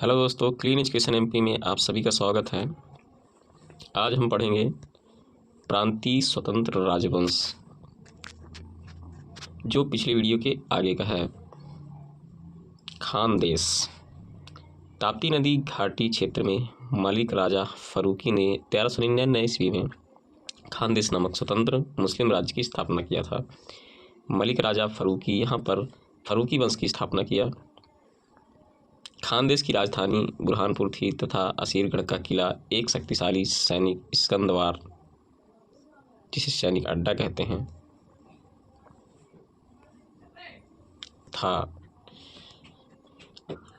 Hello दोस्तों, clean education MP में आप सभी का स्वागत है। आज हम पढ़ेंगे प्रांतीय स्वतंत्र राजवंश, जो पिछली वीडियो के आगे का है। खानदेश। ताप्ती नदी घाटी क्षेत्र में मलिक राजा फरूकी ने 1399 ईस्वी में खानदेश नामक स्वतंत्र मुस्लिम राज्य की स्थापना किया था। मलिक राजा फरूकी यहाँ पर फरूकी वंश की स्थापना किया। खानदेश की राजधानी बुरहानपुर थी तथा असीरगढ़ का किला एक शक्तिशाली सैनिक स्कंदवार, जिसे सैनिक अड्डा कहते हैं, था।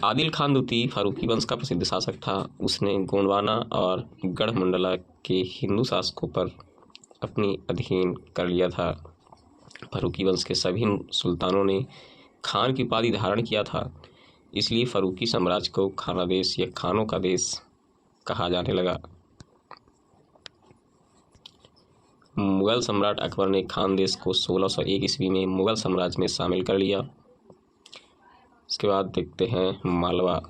आदिल खान द्वितीय फारूकी वंश का प्रसिद्ध शासक था। उसने गोंडवाना और गढ़मंडला के हिंदू शासकों पर अपनी अधीन कर लिया था। फारूकी वंश के सभी सुल्तानों ने खान की उपाधि धारण किया था, इसलिए फारूकी साम्राज्य को खानादेश या खानों का देश कहा जाने लगा। मुगल सम्राट अकबर ने खानदेश को 1601 ईस्वी में मुगल साम्राज्य में शामिल कर लिया। इसके बाद देखते हैं मालवा।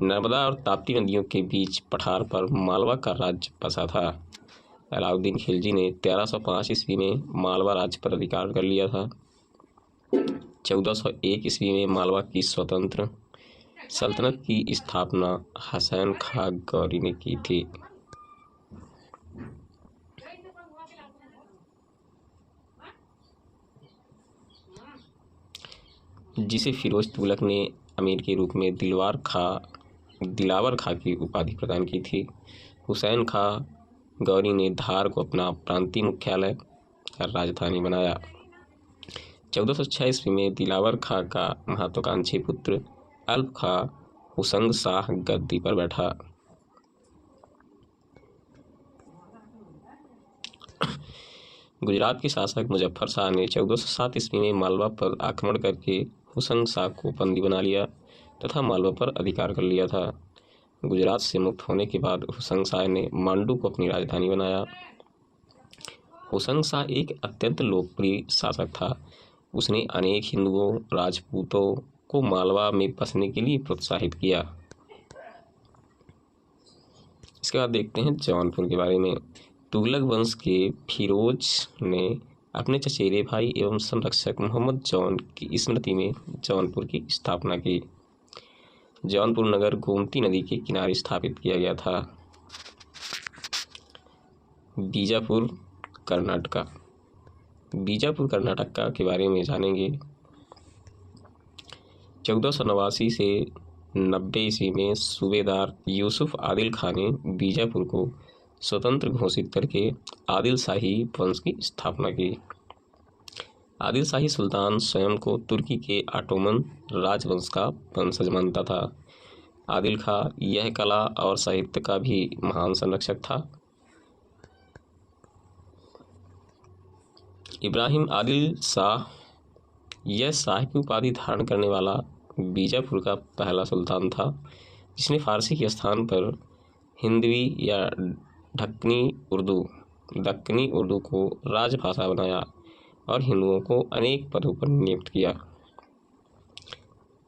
नर्मदा और ताप्ती नदियों के बीच पठार पर मालवा का राज्य बसा था। अलाउद्दीन खिलजी ने 1305 ईस्वी में मालवा राज्य पर अधिकार कर लिया था। 1401 ईस्वी में मालवा की स्वतंत्र सल्तनत की स्थापना हसैन खां गौरी ने की थी। जिसे फिरोज तुगलक ने अमीर के रूप में दिलावर खां की उपाधि प्रदान की थी। हुसैन खां गौरी ने धार को अपना प्रांतीय मुख्यालय और राजधानी बनाया। 1406 ईस्वी में दिलावर खां का महत्वाकांक्षी पुत्र अल्प खां हुसंग शाह गद्दी पर बैठा। गुजरात के शासक मुजफ्फर शाह ने 1407 ईस्वी में मालवा पर आक्रमण करके हुसंग शाह को बंदी बना लिया तथा मालवा पर अधिकार कर लिया था। गुजरात से मुक्त होने के बाद हुसंग शाह ने मांडू को अपनी राजधानी बनाया। हुसंग शाह एक अत्यंत लोकप्रिय शासक था। उसने अनेक हिंदुओं राजपूतों को मालवा में बसने के लिए प्रोत्साहित किया। इसके बाद देखते हैं जौनपुर के बारे में। तुगलक वंश के फिरोज ने अपने चचेरे भाई एवं संरक्षक मोहम्मद जौन की स्मृति में जौनपुर की स्थापना की। जौनपुर नगर गोमती नदी के किनारे स्थापित किया गया था। बीजापुर कर्नाटका। बीजापुर कर्नाटका के बारे में जानेंगे। 1489 से 90 ईस्वी में सूबेदार यूसुफ आदिल खान ने बीजापुर को स्वतंत्र घोषित करके आदिल शाही वंश की स्थापना की। आदिल शाही सुल्तान स्वयं को तुर्की के ऑटोमन राजवंश का वंशज मानता था। आदिल खां यह कला और साहित्य का भी महान संरक्षक था। इब्राहिम आदिल शाह यह शाह की उपाधि धारण करने वाला बीजापुर का पहला सुल्तान था, जिसने फारसी के स्थान पर हिंदवी या दक्कनी उर्दू को राजभाषा बनाया और हिंदुओं को अनेक पदों पर नियुक्त किया।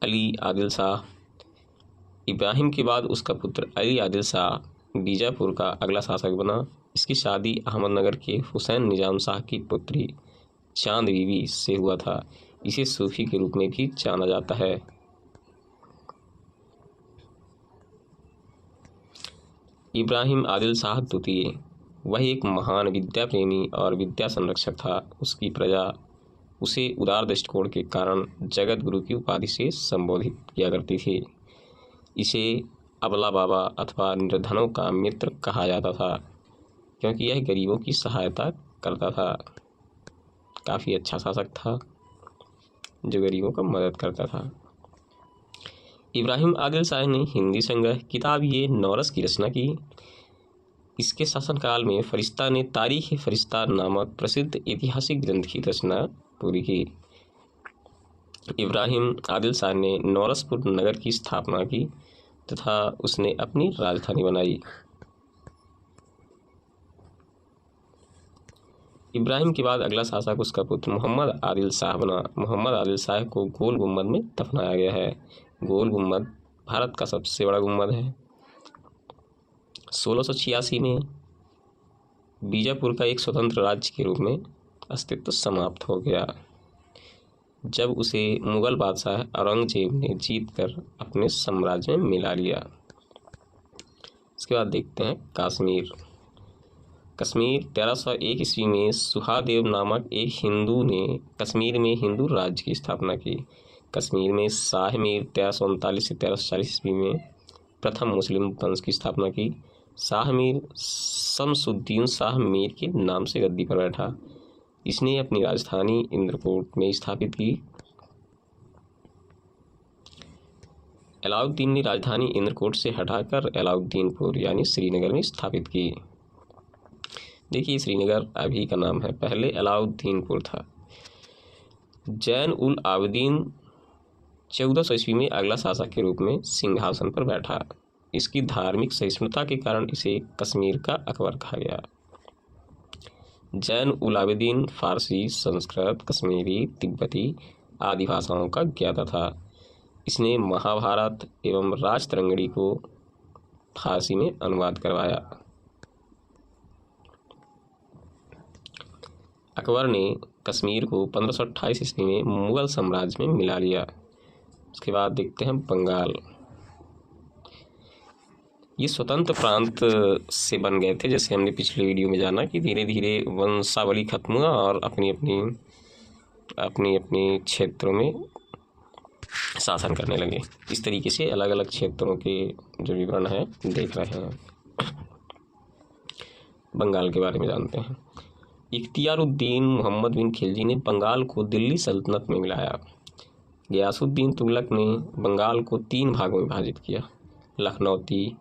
अली आदिल शाह। इब्राहिम के बाद उसका पुत्र अली आदिल शाह बीजापुर का अगला शासक बना। इसकी शादी अहमदनगर के हुसैन निजाम शाह की पुत्री चांद बीवी से हुआ था। इसे सूफी के रूप में भी जाना जाता है। इब्राहिम आदिल शाह द्वितीय। वह एक महान विद्या प्रेमी और विद्या संरक्षक था। उसकी प्रजा उसे उदार दृष्टिकोण के कारण जगत गुरु की उपाधि से संबोधित किया करती थी। इसे अबला बाबा अथवा निर्धनों का मित्र कहा जाता था, क्योंकि यह गरीबों की सहायता करता था। काफ़ी अच्छा शासक था जो गरीबों का मदद करता था। इब्राहिम आदिल शाह ने हिंदी संग्रह किताब ये नौरस की रचना की। इसके शासनकाल में फरिश्ता ने तारीख फरिश्ता नामक प्रसिद्ध ऐतिहासिक ग्रंथ की रचना पूरी की। इब्राहिम आदिल शाह ने नौरसपुर नगर की स्थापना की तथा उसने अपनी राजधानी बनाई। इब्राहिम के बाद अगला शासक उसका पुत्र मोहम्मद आदिल शाह बना। मोहम्मद आदिल शाह को गोल गुम्बद में दफनाया गया है। गोल गुम्बद भारत का सबसे बड़ा गुंबद है। 1686 में बीजापुर का एक स्वतंत्र राज्य के रूप में अस्तित्व समाप्त हो गया, जब उसे मुगल बादशाह औरंगजेब ने जीत कर अपने साम्राज्य में मिला लिया। इसके बाद देखते हैं कश्मीर। कश्मीर 1301 ईस्वी में सुहादेव नामक एक हिंदू ने कश्मीर में हिंदू राज्य की स्थापना की। कश्मीर में शाह मीर 1339 से 1340 ईस्वी में प्रथम मुस्लिम वंश की स्थापना की। शाह मीर शमसुद्दीन शाह मीर के नाम से गद्दी पर बैठा। इसने अपनी राजधानी इंद्रकोट में स्थापित की। अलाउद्दीन ने राजधानी इंद्रकोट से हटाकर अलाउद्दीनपुर यानी श्रीनगर में स्थापित की। देखिए, श्रीनगर अभी का नाम है, पहले अलाउद्दीनपुर था। जैन उल आबिदीन 1400 ईस्वी में अगला शासक के रूप में सिंहासन पर बैठा। इसकी धार्मिक सहिष्णुता के कारण इसे कश्मीर का अकबर कहा गया। जैन उल आबिदीन फारसी, संस्कृत, कश्मीरी, तिब्बती आदि भाषाओं का ज्ञाता था। इसने महाभारत एवं राजतरंगिणी को फारसी में अनुवाद करवाया। अकबर ने कश्मीर को 1528 ईस्वी में मुगल साम्राज्य में मिला लिया। उसके बाद देखते हैं बंगाल। ये स्वतंत्र प्रांत से बन गए थे, जैसे हमने पिछले वीडियो में जाना कि धीरे धीरे वंशावली खत्म हुआ और अपनी अपनी क्षेत्रों में शासन करने लगे। इस तरीके से अलग अलग क्षेत्रों के जो विवरण है देख रहे हैं। बंगाल के बारे में जानते हैं। इख्तियारुद्दीन मोहम्मद बिन खिलजी ने बंगाल को दिल्ली सल्तनत में मिलाया। गयासुद्दीन तुगलक ने बंगाल को 3 भागों में विभाजित किया: लखनौती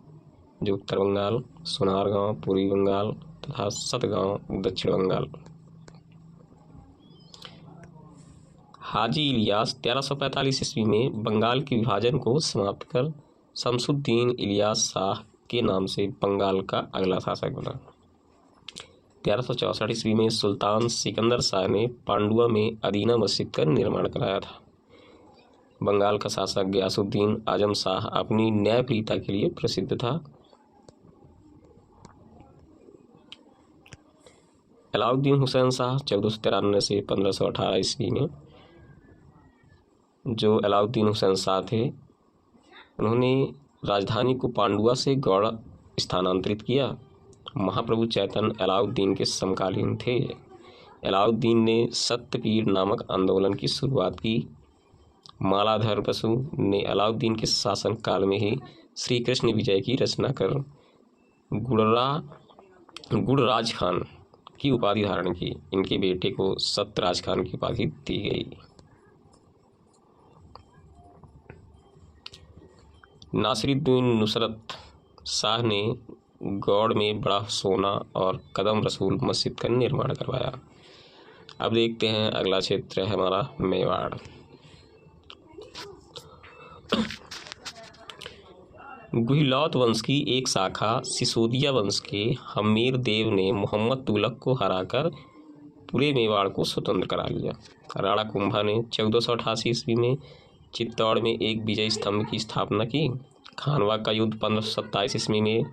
जो उत्तर बंगाल, सोनारगांव पूर्वी बंगाल तथा सतगांव दक्षिण बंगाल। हाजी इलियास 1345 ईस्वी में बंगाल के विभाजन को समाप्त कर शमसुद्दीन इलियास शाह के नाम से बंगाल का अगला शासक बना। 1364 ईस्वी में सुल्तान सिकंदर शाह ने पांडुआ में अदीना मस्जिद का निर्माण कराया था। बंगाल का शासक गयासुद्दीन आजम शाह अपनी न्यायप्रियता के लिए प्रसिद्ध था। अलाउद्दीन हुसैन शाह 1493 से 1518 ईस्वी में, जो अलाउद्दीन हुसैन शाह थे, उन्होंने राजधानी को पांडुआ से गौड़ स्थानांतरित किया। महाप्रभु चैतन्य अलाउद्दीन के समकालीन थे। अलाउद्दीन ने सत्यपीर नामक आंदोलन की शुरुआत की। मालाधर बसु ने अलाउद्दीन के शासनकाल में ही श्री कृष्ण विजय की रचना कर गुड़राज खान की उपाधि धारण की। इनके बेटे को सत्यराज खान की उपाधि दी गई। नासिरुद्दीन नुसरत शाह ने गौड़ में बड़ा सोना और कदम रसूल मस्जिद का निर्माण करवाया। अब देखते हैं अगला क्षेत्र है हमारा मेवाड़। गुहिलौत वंश की एक शाखा सिसोदिया वंश के हमीर देव ने मोहम्मद तुगलक को हराकर पूरे मेवाड़ को स्वतंत्र करा लिया। राणा कुंभा ने 1488 ईस्वी में चित्तौड़ में एक विजय स्तंभ की स्थापना की। खानवा का युद्ध 1527 ईस्वी में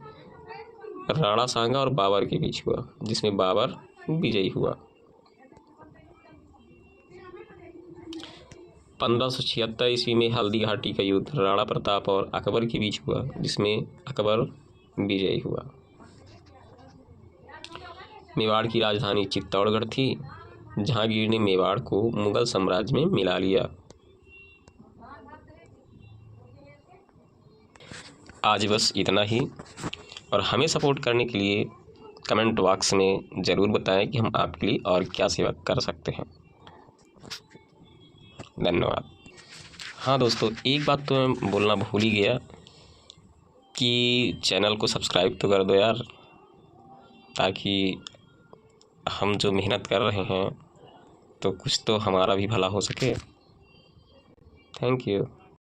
राणा सांगा और बाबर के बीच हुआ, जिसमें बाबर विजयी हुआ। 1576 ईस्वी में हल्दी घाटी का युद्ध राणा प्रताप और अकबर के बीच हुआ, जिसमें अकबर विजयी हुआ। मेवाड़ की राजधानी चित्तौड़गढ़ थी। जहांगीर ने मेवाड़ को मुगल साम्राज्य में मिला लिया। आज बस इतना ही, और हमें सपोर्ट करने के लिए कमेंट बॉक्स में ज़रूर बताएं कि हम आपके लिए और क्या सेवा कर सकते हैं। धन्यवाद। हाँ दोस्तों, एक बात तो मैं बोलना भूल ही गया कि चैनल को सब्सक्राइब तो कर दो यार, ताकि हम जो मेहनत कर रहे हैं तो कुछ तो हमारा भी भला हो सके। Thank you.